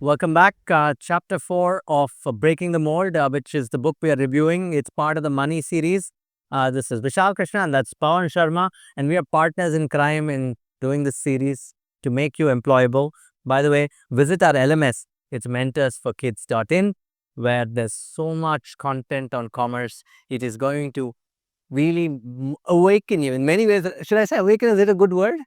Welcome back. Chapter 4 of Breaking the Mold, which is the book we are reviewing. It's part of the Money series. This is Vishal, Krishna, and that's Pavan, Sharma. And we are partners in crime in doing this series to make you employable. By the way, visit our LMS. It's mentorsforkids.in, where there's so much content on commerce. It is going to really awaken you in many ways. Should I say awaken? Is it a good word?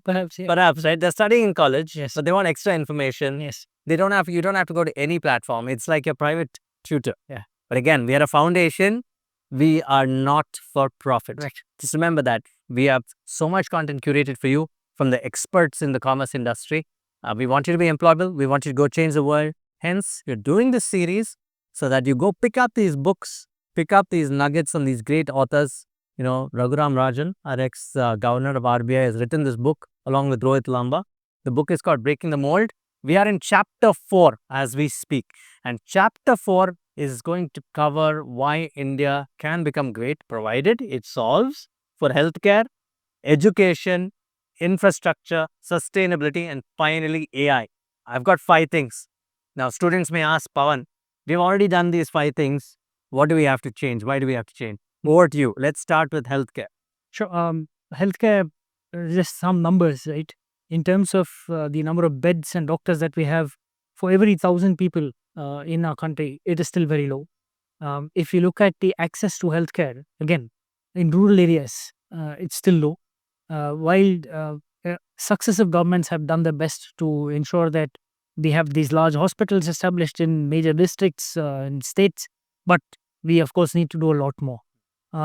Perhaps, yeah. Perhaps, right? They're studying in college, Yes. but they want extra information. Yes. You don't have to go to any platform. It's like your private tutor. Yeah. But again, we are a foundation. We are not for profit. Right. Just remember that we have so much content curated for you from the experts in the commerce industry. We want you to be employable. We want you to go change the world. Hence, we're doing this series so that you go pick up these books, pick up these nuggets from these great authors. Raghuram Rajan, our ex-governor of RBI, has written this book along with Rohit Lamba. The book is called Breaking the Mold. We are in chapter 4 as we speak. And chapter 4 is going to cover why India can become great, provided it solves for healthcare, education, infrastructure, sustainability, and finally AI. I've got 5 things. Now, students may ask, Pavan, we've already done these 5 things. What do we have to change? Why do we have to change? Over to you. Let's start with healthcare. Sure. Healthcare, just some numbers, right? In terms of the number of beds and doctors that we have for every 1,000 people in our country, it is still very low. If you look at the access to healthcare, again, in rural areas, it's still low. While successive governments have done their best to ensure that we have these large hospitals established in major districts and states, but we, of course, need to do a lot more.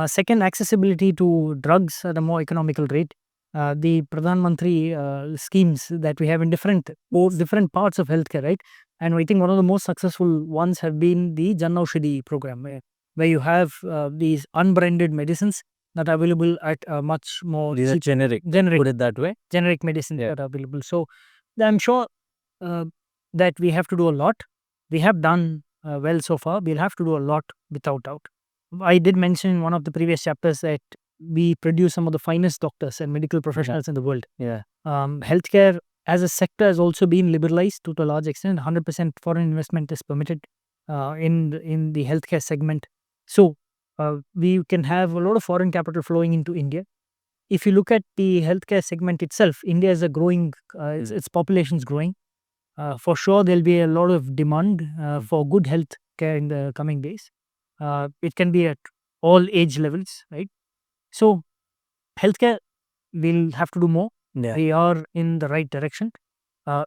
Second, accessibility to drugs at a more economical rate. The Pradhan Mantri schemes that we have in different parts of healthcare, right? And I think one of the most successful ones have been the Jan Aushadhi program, where you have these unbranded medicines that are available at a much more These are generic. Put it that way. Generic medicines that are available. So I'm sure that we have to do a lot. We have done well so far. We'll have to do a lot without doubt. I did mention in one of the previous chapters that we produce some of the finest doctors and medical professionals in the world. Yeah. Healthcare as a sector has also been liberalized to a large extent. 100% foreign investment is permitted in the healthcare segment. So we can have a lot of foreign capital flowing into India. If you look at the healthcare segment itself, India is a growing, its population is growing. For sure, there'll be a lot of demand for good health care in the coming days. It can be at all age levels, right? So, healthcare, we'll have to do more. Yeah. We are in the right direction.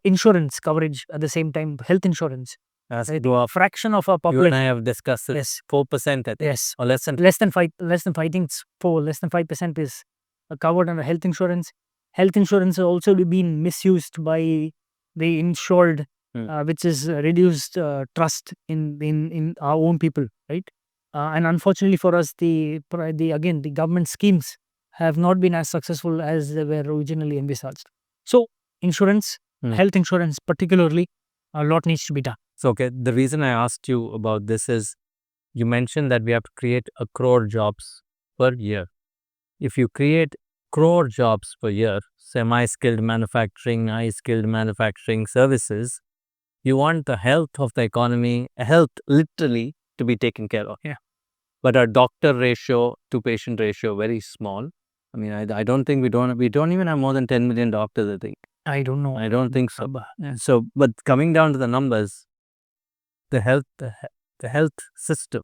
Insurance coverage at the same time, health insurance. As Right. to a Fraction of our you population. and I have discussed it. Yes. 4%, I think. Yes. Or less than. Less than 5. Less than 5. I think it's 4. Less than 5% is covered under health insurance. Health insurance has also been misused by the insured, which is reduced trust in our own people, right? And unfortunately for us, the government schemes have not been as successful as they were originally envisaged. So insurance, health insurance particularly, a lot needs to be done. So, okay, the reason I asked you about this is you mentioned that we have to create 1 crore jobs per year. If you create crore jobs per year, semi-skilled manufacturing, high-skilled manufacturing services, you want the health of the economy, health literally to be taken care of. Yeah. But our doctor ratio to patient ratio very small. I mean, I don't think we don't even have more than 10 million doctors, I think. I don't know. I don't think so. Yeah. So, but coming down to the numbers, the health system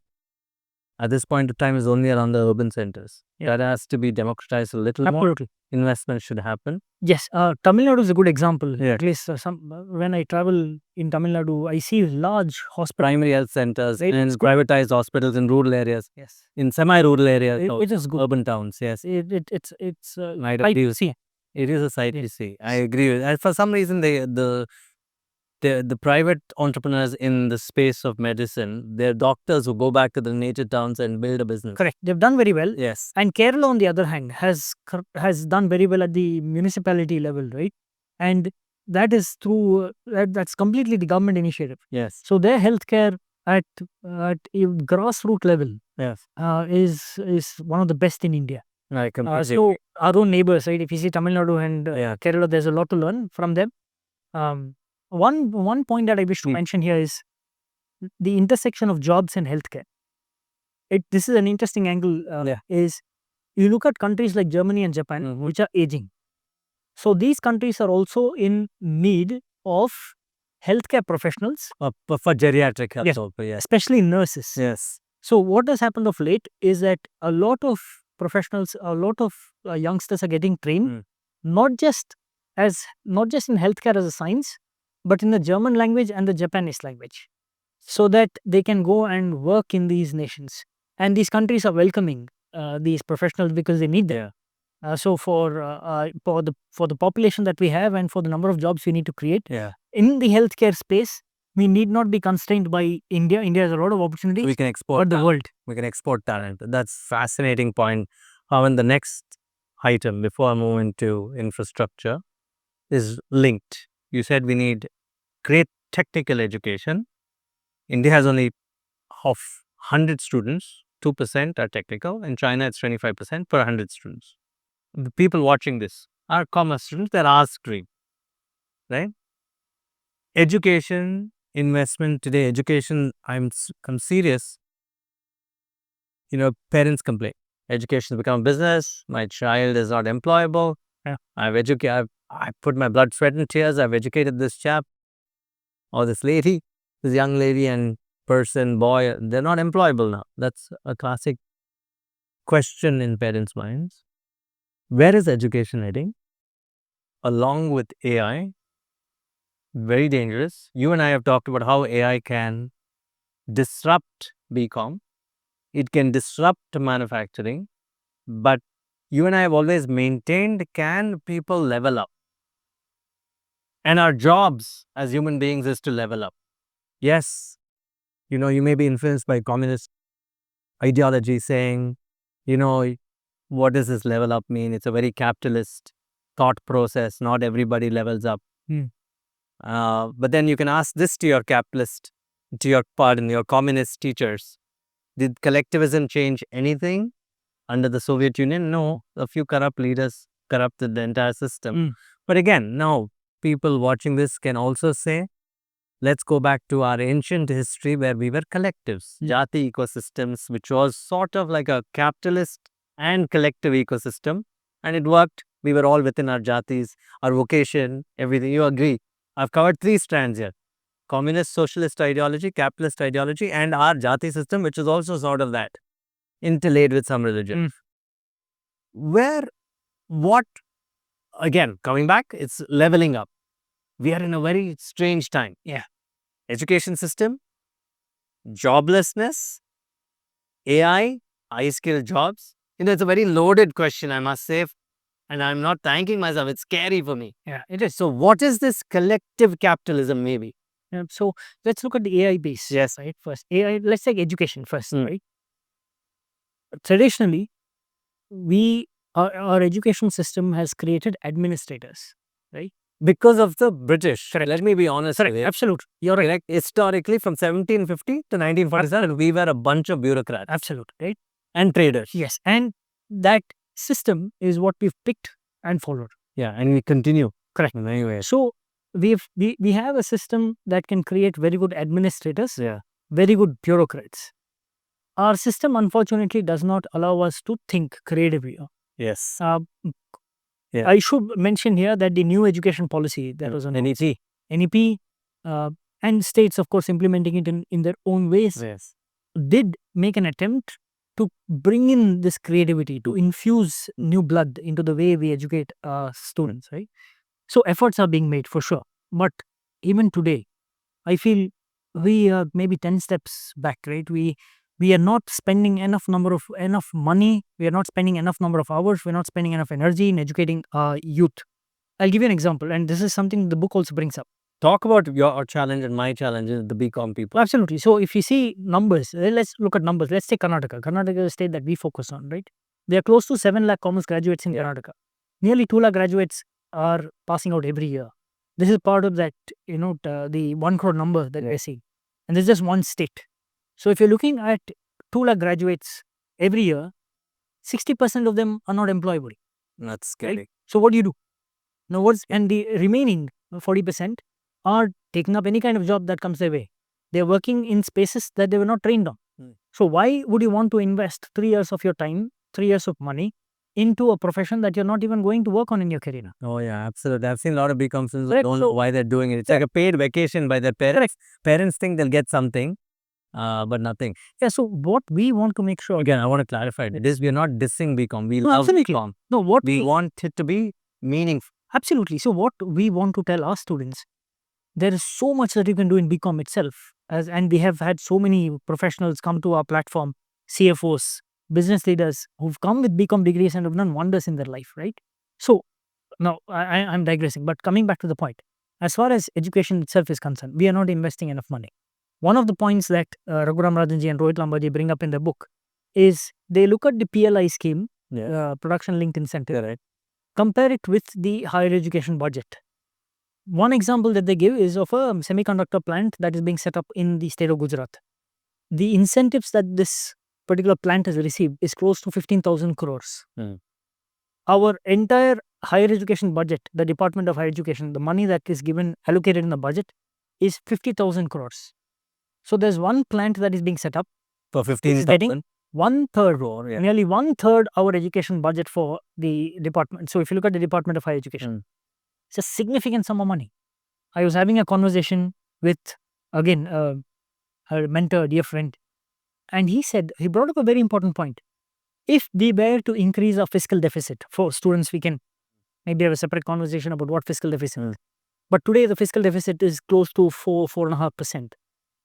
at this point of time is only around the urban centers. Yeah. That has to be democratized a little Absolutely. more. Investment should happen. Yes, Tamil Nadu is a good example. Yeah. At least when I travel in Tamil Nadu, I see large hospitals. Primary health centers Right. and privatized hospitals in rural areas. Yes, In semi-rural areas, it is good. urban towns. Yes, It's I sight agree to with- see. it is a sight to see. I agree with. And for some reason, the private entrepreneurs in the space of medicine, they're doctors who go back to the nature towns and build a business. Correct. They've done very well. Yes. And Kerala, on the other hand, has done very well at the municipality level, right? And that is through that's completely the government initiative. Yes. So their healthcare at a grassroots level Yes. is one of the best in India. I completely So agree. our own neighbors, right? If you see Tamil Nadu and Yeah. Kerala, there's a lot to learn from them. one point that I wish to mention here is the intersection of jobs and healthcare. This is an interesting angle. Is you look at countries like Germany and Japan, which are aging. So these countries are also in need of healthcare professionals, For geriatric health Yes. also, yes. especially nurses. Yes. So what has happened of late is that a lot of professionals, a lot of youngsters are getting trained, not just in healthcare as a science, but in the German language and the Japanese language, so that they can go and work in these nations. And these countries are welcoming these professionals because they need them. So for the population that we have and for the number of jobs we need to create in the healthcare space, we need not be constrained by India. India has a lot of opportunities. We can export the world. We can export talent. That's fascinating point. And the next item before I move into infrastructure is linked. You said we need great technical education. India has only of 100 students, 2% are technical. In China, it's 25% per 100 students. The people watching this are commerce students. They're our stream, right? Education, investment today, education, I'm serious. Parents complain. Education has become a business. My child is not employable. I put my blood, sweat, and tears. I've educated this chap or this lady, this young lady and person, boy. They're not employable now. That's a classic question in parents' minds. Where is education heading? Along with AI, very dangerous. You and I have talked about how AI can disrupt BCom. It can disrupt manufacturing. But you and I have always maintained, can people level up? And our jobs as human beings is to level up. Yes, you may be influenced by communist ideology saying, what does this level up mean? It's a very capitalist thought process. Not everybody levels up. But then you can ask this to your capitalist, your communist teachers. Did collectivism change anything under the Soviet Union? No. A few corrupt leaders corrupted the entire system. But again, now people watching this can also say, let's go back to our ancient history where we were collectives, jati ecosystems, which was sort of like a capitalist and collective ecosystem. And it worked. We were all within our jatis, our vocation, everything. You agree? I've covered 3 strands here. Communist, socialist ideology, capitalist ideology, and our jati system, which is also sort of that, interlaid with some religion. Again, coming back, it's leveling up. We are in a very strange time. Education system, joblessness, AI, high-skilled jobs. It's a very loaded question, I must say. And I'm not thanking myself. It's scary for me. It is. So what is this collective capitalism maybe? So let's look at the AI base. Yes. Right. First, AI. Let's take education first. Right. Traditionally, our education system has created administrators. Right. Because of the British. Correct. Let me be honest. Correct. Absolutely. You're right. Correct. Historically, from 1750 to 1947, we were a bunch of bureaucrats. Absolutely. Right. And traders. Yes. And that system is what we've picked and followed. Yeah. And we continue. Correct. Anyway. So we have a system that can create very good administrators. Very good bureaucrats. Our system, unfortunately, does not allow us to think creatively. Yes. I should mention here that the new education policy that was on NEP, and states, of course, implementing it in their own ways, did make an attempt to bring in this creativity, to infuse new blood into the way we educate students, right? So efforts are being made for sure. But even today, I feel we are maybe 10 steps back, right? We are not spending enough money. We are not spending enough number of hours. We're not spending enough energy in educating youth. I'll give you an example, and this is something the book also brings up. Talk about your challenge and my challenge, the BCom people. Absolutely. So if you see numbers, let's look at numbers. Let's take Karnataka. Karnataka is a state that we focus on, right? There are close to 7 lakh commerce graduates in Karnataka. Nearly 2 lakh graduates are passing out every year. This is part of that, the 1 crore number that we're seeing. And this is just one state. So if you're looking at 2 lakh graduates every year, 60% of them are not employable. That's scary. Right? So what do you do? Now and the remaining 40% are taking up any kind of job that comes their way. They're working in spaces that they were not trained on. So why would you want to invest 3 years of your time, 3 years of money into a profession that you're not even going to work on in your career? Oh yeah, absolutely. I've seen a lot of big companies who Correct. don't know So- why they're doing it. It's like a paid vacation by their parents. Parents think they'll get something, but nothing. Yeah, so what we want to make sure, Again, I want to clarify this. We are not dissing BCom. We love absolutely. BCom. No, what We want it to be meaningful. absolutely. So what we want to tell our students, there is so much that you can do in BCom itself. And we have had so many professionals come to our platform, CFOs, business leaders who've come with BCom degrees and have done wonders in their life, right? So now I'm digressing, but coming back to the point, as far as education itself is concerned, we are not investing enough money. One of the points that Raghuram Rajanji and Rohit Lamba bring up in their book is they look at the PLI scheme, production linked incentive, Correct. compare it with the higher education budget. One example that they give is of a semiconductor plant that is being set up in the state of Gujarat. The incentives that this particular plant has received is close to 15,000 crores. Our entire higher education budget, the Department of Higher Education, the money that is given allocated in the budget is 50,000 crores. So there's one plant that is being set up For which is getting 15,000 1/3, crore. Yeah. nearly 1/3 our education budget for the department. So if you look at the Department of Higher Education, it's a significant sum of money. I was having a conversation with, again, her mentor, dear friend, and he brought up a very important point. If we were to increase our fiscal deficit for students, we can maybe have a separate conversation about what fiscal deficit is. But today the fiscal deficit is close to 4.5%.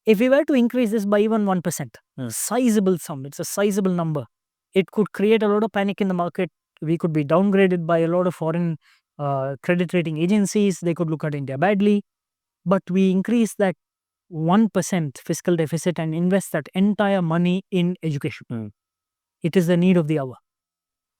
If we were to increase this by even 1%, sizable sum, it's a sizable number. It could create a lot of panic in the market. We could be downgraded by a lot of foreign credit rating agencies. They could look at India badly. But we increase that 1% fiscal deficit and invest that entire money in education. It is the need of the hour.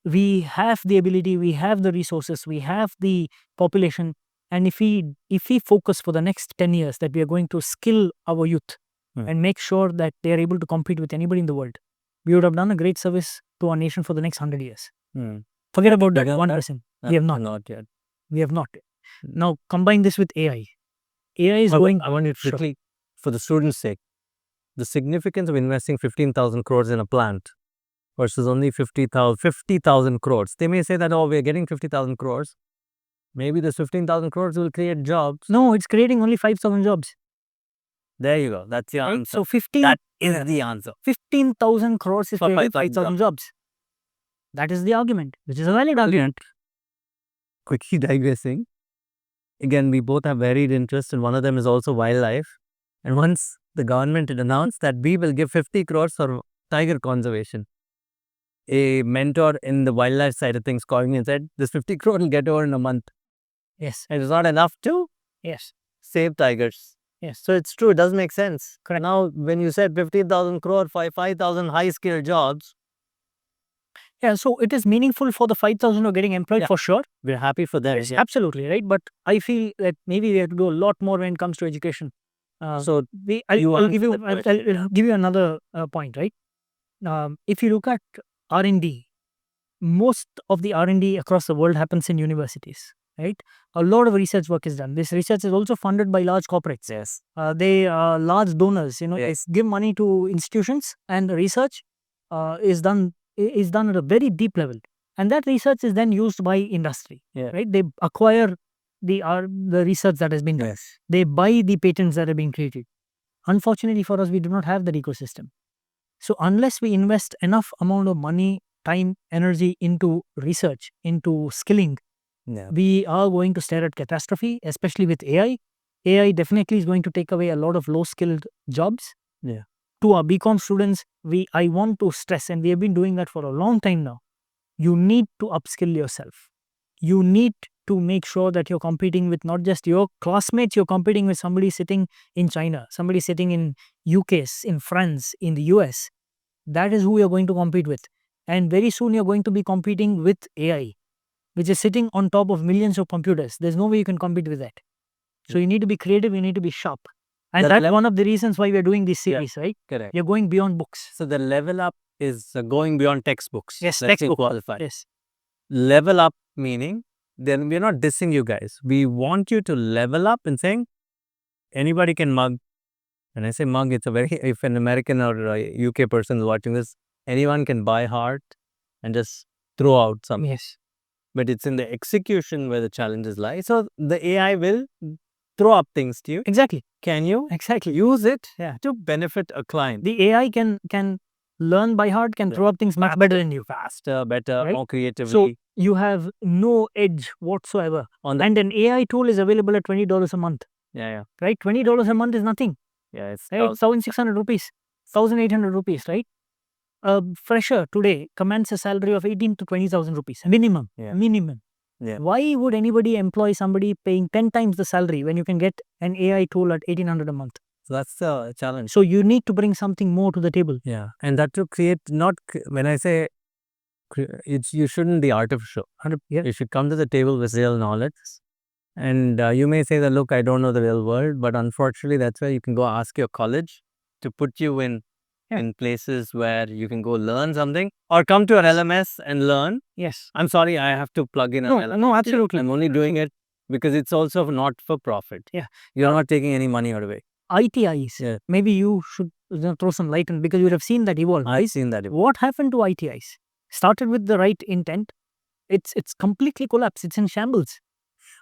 We have the ability, we have the resources, we have the population, and if we focus for the next 10 years that we are going to skill our youth and make sure that they are able to compete with anybody in the world, we would have done a great service to our nation for the next 100 years. Forget about that 1%. We have not. Not yet. We have not. Now combine this with AI. AI is going. I want you to quickly, for the students' sake, the significance of investing 15,000 crores in a plant versus only 50,000 crores. They may say that, oh, we're getting 50,000 crores. Maybe this 15,000 crores will create jobs. No, it's creating only 5,000 jobs. There you go. That's the answer. So 15. That is the answer. 15,000 crores is For creating 5,000 5,000 jobs. That is the argument, which is a valid argument. Quickly digressing. Again, we both have varied interests, and one of them is also wildlife. And once the government had announced that we will give 50 crores for tiger conservation, a mentor in the wildlife side of things called me and said, this 50 crore will get over in a month. Yes. And it's not enough to Yes. save tigers. Yes. So it's true, it does make sense. Correct. Now, when you said 15,000 crore for 5,000 high-skilled jobs, Yeah, so it is meaningful for the 5,000 who are getting employed for sure. we're happy for them. Yes, absolutely, right? But I feel that maybe we have to do a lot more when it comes to education. So I'll give you another point, right? If you look at R&D, most of the R&D across the world happens in universities, right? A lot of research work is done. This research is also funded by large corporates. Yes. They are large donors. Yes. They give money to institutions, and the research is done at a very deep level, and that research is then used by industry. Yeah. Right? They acquire the research that has been done. Yes. They buy the patents that are being created. Unfortunately for us, we do not have that ecosystem. So unless we invest enough amount of money, time, energy into research, into skilling, we are going to stare at catastrophe, especially with AI. AI definitely is going to take away a lot of low-skilled jobs. Yeah. To our BCom students, I want to stress, and we have been doing that for a long time now, you need to upskill yourself. You need to make sure that you're competing with not just your classmates, you're competing with somebody sitting in China, somebody sitting in UK, in France, in the US. That is who you're going to compete with. And very soon you're going to be competing with AI, which is sitting on top of millions of computers. There's no way you can compete with that. So you need to be creative, you need to be sharp. And that's one of the reasons why we're doing this series, right? Correct. You're going beyond books. So the level up is going beyond textbooks. Yes, Let's textbook. qualify. Yes. Level up meaning, then we're not dissing you guys. We want you to level up and saying, anybody can mug. When I say mug, it's a very, if an American or a UK person is watching this, anyone can buy heart and just throw out something. Yes. But it's in the execution where the challenges lie. So the AI will throw up things to you. Exactly. Can you Exactly. use it Yeah. to benefit a client? The AI can learn by heart, can throw up things much better than you. Faster, better, Right? more creatively. So you have no edge whatsoever. on the, And an AI tool is available at $20 a month. yeah. Right? $20 a month is nothing. Yeah, it's Right? 1,600 rupees, 1,800 rupees, right? A fresher today commands a salary of 18 to 20,000 rupees minimum. Yeah. Minimum. Yeah. Why would anybody employ somebody paying 10 times the salary when you can get an AI tool at 1,800 a month? So that's the challenge. So you need to bring something more to the table. Yeah, and that to create not when I say it's you shouldn't be artificial. Yeah. You should come to the table with real knowledge. And you may say that, look, I don't know the real world, but unfortunately, that's where you can go ask your college to put you in places where you can go learn something, or come to an LMS and learn. Yes. I'm sorry, I have to plug in. No, absolutely. I'm only doing it because it's also not for profit. Yeah. You're not taking any money out of it. ITIs. Yeah. Maybe you should throw some light on, because you would have seen that evolve. I've seen that. What happened to ITIs? Started with the right intent. It's completely collapsed. It's in shambles.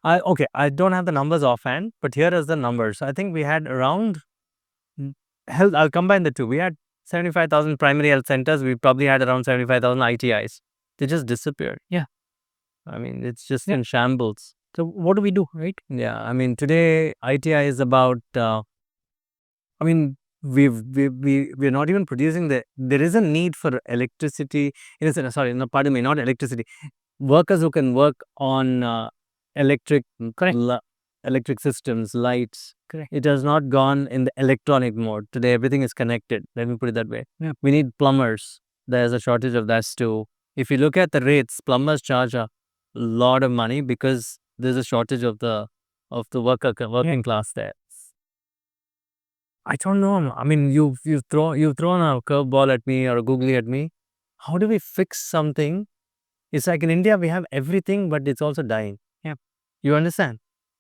Okay, I don't have the numbers offhand, but here is the numbers. I think we had around health. I'll combine the two. We had 75,000 primary health centers. We probably had around 75,000 ITIs. They just disappeared. Yeah. I mean, it's just in shambles. So what do we do, right? Yeah. I mean, today ITI is about. I mean, we're not even producing there is a need for electricity. Sorry, no, pardon me, not electricity. Workers who can work on electric electric systems, lights. Correct. It has not gone in the electronic mode. Today, everything is connected. Let me put it that way. Yeah. We need plumbers. There's a shortage of that too. If you look at the rates, plumbers charge a lot of money because there's a shortage of the working class there. I don't know. I mean, you've thrown a curveball at me or a googly at me. How do we fix something? It's like in India, we have everything, but it's also dying. Yeah. You understand?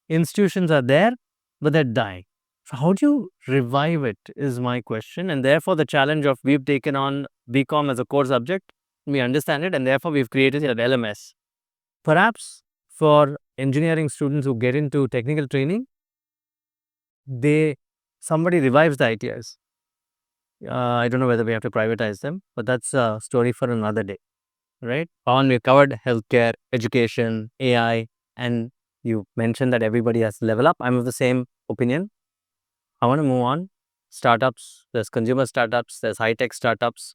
Institutions are there, but they're dying. So how do you revive it is my question. And therefore, the challenge of we've taken on BCom as a core subject. We understand it, and therefore, we've created an LMS. Perhaps for engineering students who get into technical training, somebody revives the ITIs. I don't know whether we have to privatize them, but that's a story for another day, right? Pavan, we covered healthcare, education, AI, and you mentioned that everybody has to level up. I'm of the same opinion. I want to move on. Startups, there's consumer startups, there's high-tech startups.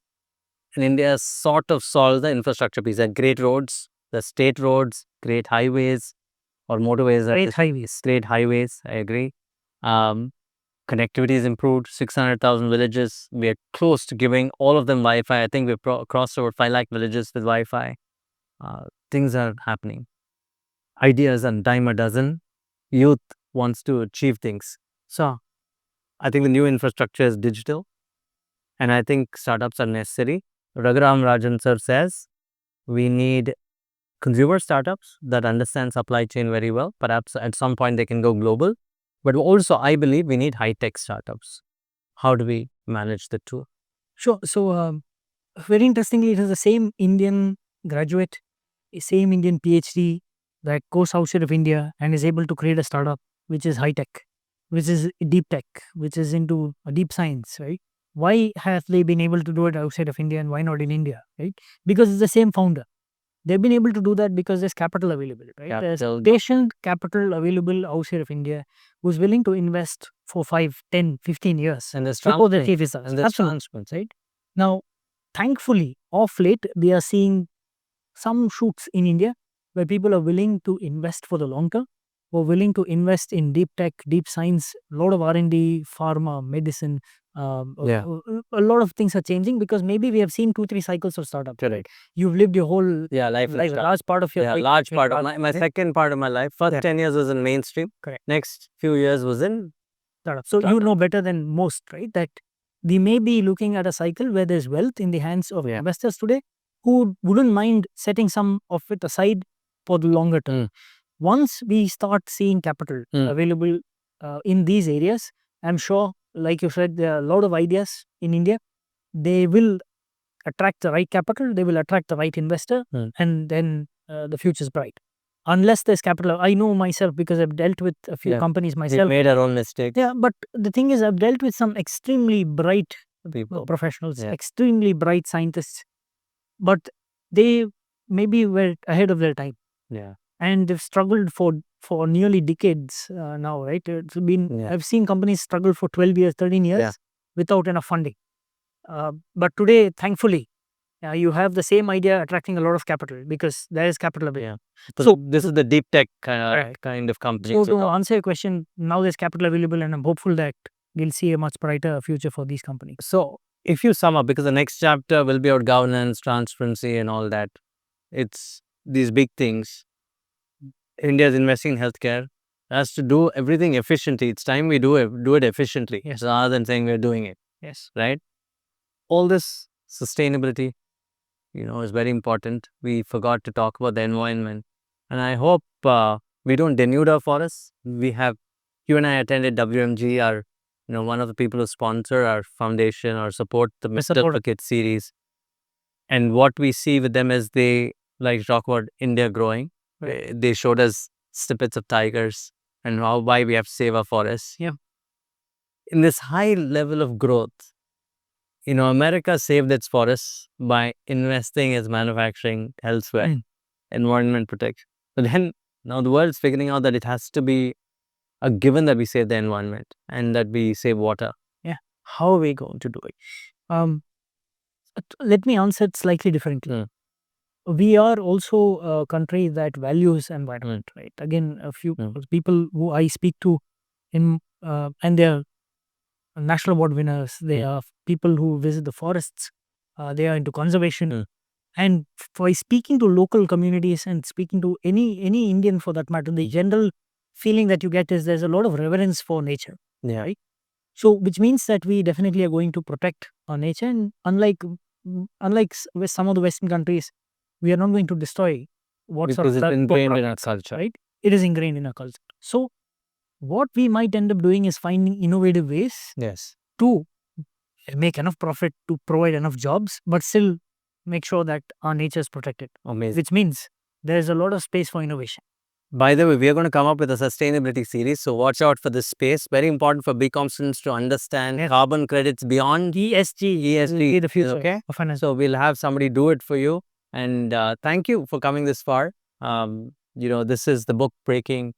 And India has sort of solved the infrastructure piece. There are great roads, there's state roads, great highways, or motorways. Great highways, I agree. Connectivity is improved, 600,000 villages. We are close to giving all of them Wi-Fi. I think we've crossed over 5 lakh villages with Wi-Fi. Things are happening. Ideas and dime a dozen. Youth wants to achieve things. So I think the new infrastructure is digital. And I think startups are necessary. Raghuram Rajan sir says we need consumer startups that understand supply chain very well. Perhaps at some point they can go global. But also, I believe we need high-tech startups. How do we manage the two? Sure. So, very interestingly, it is the same Indian graduate, same Indian PhD that goes outside of India and is able to create a startup which is high tech, which is deep tech, which is into deep science, right? Why have they been able to do it outside of India and why not in India, right? Because it's the same founder. They've been able to do that because there's capital available, right? There's patient capital available outside of India who's willing to invest for 5, 10, 15 years. And there's before they see results. And there's Absolutely, right? Now, thankfully, of late, we are seeing some shoots in India where people are willing to invest for the long term, who are willing to invest in deep tech, deep science, a lot of R&D, pharma, medicine. A lot of things are changing because maybe we have seen 2-3 cycles of startup. Correct. You've lived your whole life. A large part of your large part of my second part of my life. First 10 years was in mainstream. Correct. Next few years was in startup. So you know better than most, right? That we may be looking at a cycle where there's wealth in the hands of investors today who wouldn't mind setting some of it aside for the longer term. Once we start seeing capital available in these areas, I'm sure, like you said, there are a lot of ideas in India. They will attract the right capital, they will attract the right investor, and then the future is bright. Unless there's capital, I know myself because I've dealt with a few companies We myself. made our own mistakes. Yeah, but the thing is, I've dealt with some extremely bright People. professionals, Yeah. extremely bright scientists, but they maybe were ahead of their time. Yeah. And they've struggled for nearly decades now, right? It's been I've seen companies struggle for 12 years, 13 years without enough funding. But today, thankfully, you have the same idea attracting a lot of capital because there is capital available. So this is the deep tech kind of company. So to answer your question, now there's capital available, and I'm hopeful that we'll see a much brighter future for these companies. So if you sum up, because the next chapter will be about governance, transparency, and all that, it's these big things. India is investing in healthcare. It has to do everything efficiently. It's time we do it efficiently, rather than saying we're doing it. Yes. Right. All this sustainability, is very important. We forgot to talk about the environment, and I hope we don't denude our forests. You and I attended WMG, our one of the people who sponsor our foundation or support the Mr. for Kids series. And what we see with them is they like to talk about India growing. They showed us snippets of tigers and why we have to save our forests. Yeah. In this high level of growth, America saved its forests by investing its manufacturing elsewhere, environment protection. But then now the world's figuring out that it has to be a given that we save the environment and that we save water. Yeah. How are we going to do it? Let me answer it slightly differently. We are also a country that values environment, right? Again, a few people who I speak to and they're national award winners. They are people who visit the forests. They are into conservation. And by speaking to local communities and speaking to any Indian for that matter, the general feeling that you get is there's a lot of reverence for nature. Yeah. Right? So, which means that we definitely are going to protect our nature. And unlike with some of the Western countries, we are not going to destroy what's Because it's ingrained in our culture. Right? It is ingrained in our culture. So, what we might end up doing is finding innovative ways to make enough profit to provide enough jobs, but still make sure that our nature is protected. Amazing. Which means there is a lot of space for innovation. By the way, we are going to come up with a sustainability series, so watch out for this space. Very important for BCom students to understand carbon credits beyond ESG, the future. Okay, so we'll have somebody do it for you. And thank you for coming this far. This is the book Breaking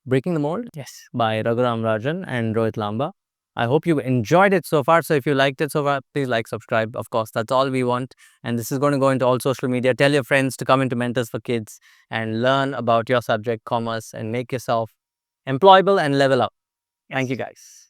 the Mold. Yes. By Raghuram, Rajan, and Rohit, Lamba. I hope you enjoyed it so far. So if you liked it so far, please like, subscribe. Of course, that's all we want. And this is going to go into all social media. Tell your friends to come into Mentors for Kids and learn about your subject, commerce, and make yourself employable and level up. Thank you, guys.